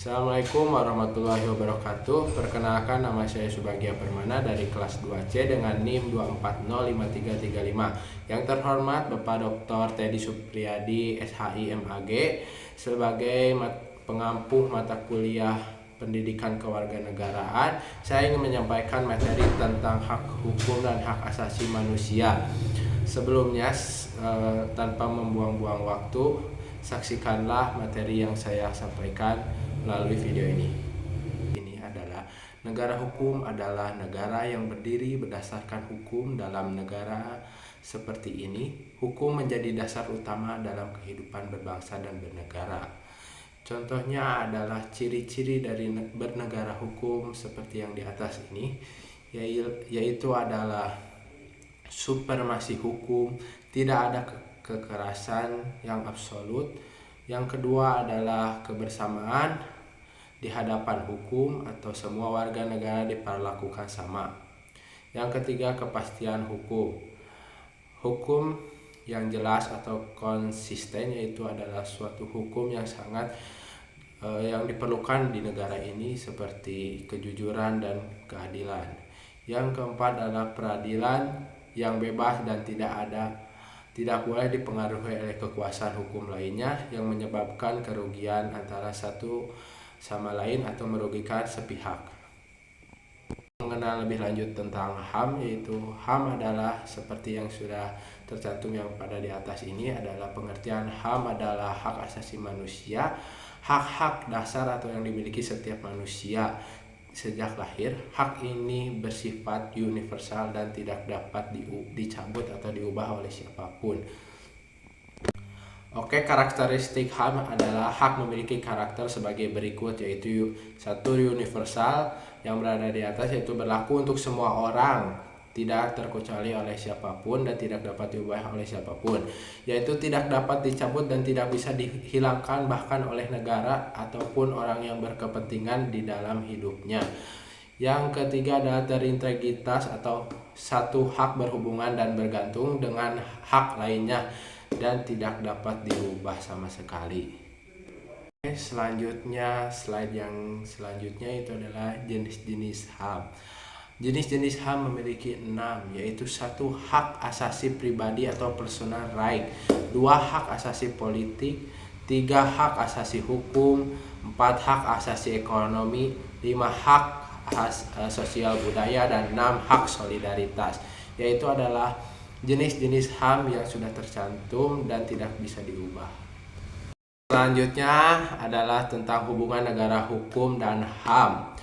Assalamualaikum warahmatullahi wabarakatuh. Perkenalkan, nama saya Subagia Permana dari kelas 2C dengan NIM 2405335. Yang terhormat Bapak Dr. Teddy Supriyadi SHI MAG sebagai pengampu mata kuliah Pendidikan Kewarganegaraan, saya ingin menyampaikan materi tentang hak hukum dan hak asasi manusia. Sebelumnya, tanpa membuang-buang waktu, saksikanlah materi yang saya sampaikan melalui video ini. Ini adalah negara hukum adalah negara yang berdiri berdasarkan hukum. Dalam negara seperti ini, hukum menjadi dasar utama dalam kehidupan berbangsa dan bernegara. Contohnya adalah ciri-ciri dari bernegara hukum seperti yang di atas ini, yaitu adalah supremasi hukum, tidak ada kekerasan yang absolut. Yang kedua adalah kebersamaan di hadapan hukum atau semua warga negara diperlakukan sama. Yang ketiga, kepastian hukum. Hukum yang jelas atau konsisten, yaitu adalah suatu hukum yang sangat yang diperlukan di negara ini seperti kejujuran dan keadilan. Yang keempat adalah peradilan yang bebas dan tidak boleh dipengaruhi oleh kekuasaan hukum lainnya yang menyebabkan kerugian antara satu sama lain atau merugikan sepihak. Mengenal lebih lanjut tentang HAM, yaitu HAM adalah seperti yang sudah tercantum yang pada di atas ini, adalah pengertian HAM adalah hak asasi manusia, hak-hak dasar atau yang dimiliki setiap manusia sejak lahir. Hak ini bersifat universal dan tidak dapat dicabut atau diubah oleh siapapun. Oke, karakteristik HAM adalah hak memiliki karakter sebagai berikut, yaitu satu, universal yang berada di atas, yaitu berlaku untuk semua orang, tidak terkecuali oleh siapapun dan tidak dapat diubah oleh siapapun, yaitu tidak dapat dicabut dan tidak bisa dihilangkan bahkan oleh negara ataupun orang yang berkepentingan di dalam hidupnya. Yang ketiga adalah terintegritas atau satu hak berhubungan dan bergantung dengan hak lainnya dan tidak dapat diubah sama sekali. Selanjutnya, slide yang selanjutnya itu adalah jenis-jenis HAM. Jenis-jenis HAM memiliki 6, yaitu satu, hak asasi pribadi atau personal right, 2, hak asasi politik, 3, hak asasi hukum, 4, hak asasi ekonomi, 5, hak sosial budaya, dan 6, hak solidaritas. Yaitu adalah jenis-jenis HAM yang sudah tercantum dan tidak bisa diubah. Selanjutnya adalah tentang hubungan negara hukum dan HAM.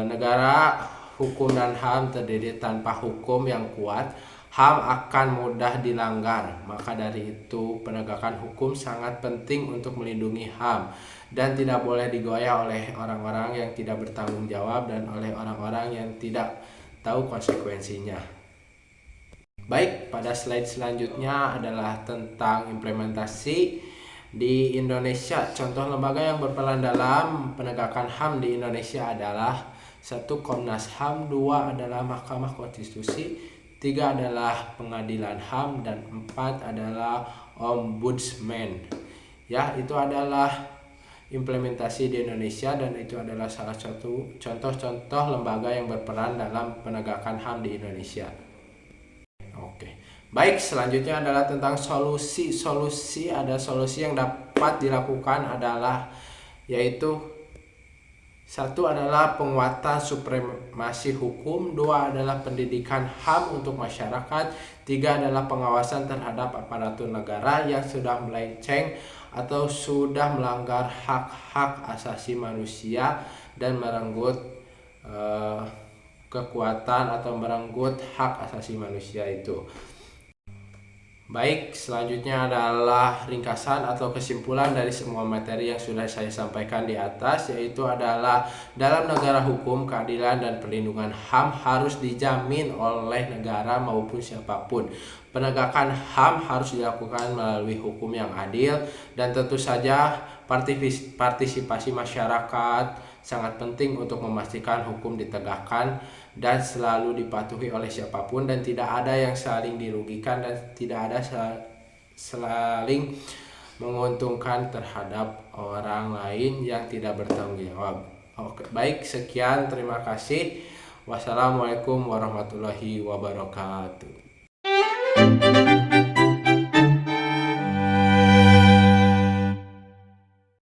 Negara hukum dan HAM terdiri tanpa hukum yang kuat, HAM akan mudah dilanggar. Maka dari itu, penegakan hukum sangat penting untuk melindungi HAM dan tidak boleh digoyah oleh orang-orang yang tidak bertanggung jawab dan oleh orang-orang yang tidak tahu konsekuensinya. Baik, pada slide selanjutnya adalah tentang implementasi di Indonesia. Contoh lembaga yang berperan dalam penegakan HAM di Indonesia adalah 1, Komnas HAM, 2 adalah Mahkamah Konstitusi, 3 adalah Pengadilan HAM, dan 4 adalah Ombudsman. Ya, itu adalah implementasi di Indonesia dan itu adalah salah satu contoh-contoh lembaga yang berperan dalam penegakan HAM di Indonesia. Oke. Baik, selanjutnya adalah tentang solusi. Ada solusi yang dapat dilakukan adalah yaitu 1 adalah penguatan supremasi hukum, 2 adalah pendidikan HAM untuk masyarakat, 3 adalah pengawasan terhadap aparatur negara yang sudah melenceng atau sudah melanggar hak-hak asasi manusia dan merenggut kekuatan atau merenggut hak asasi manusia itu. Baik, selanjutnya adalah ringkasan atau kesimpulan dari semua materi yang sudah saya sampaikan di atas, yaitu adalah dalam negara hukum, keadilan dan perlindungan HAM harus dijamin oleh negara maupun siapapun. Penegakan HAM harus dilakukan melalui hukum yang adil dan tentu saja partisipasi masyarakat sangat penting untuk memastikan hukum ditegakkan dan selalu dipatuhi oleh siapapun dan tidak ada yang saling dirugikan dan tidak ada saling menguntungkan terhadap orang lain yang tidak bertanggung jawab. Oke, baik, sekian, terima kasih. Wassalamualaikum warahmatullahi wabarakatuh.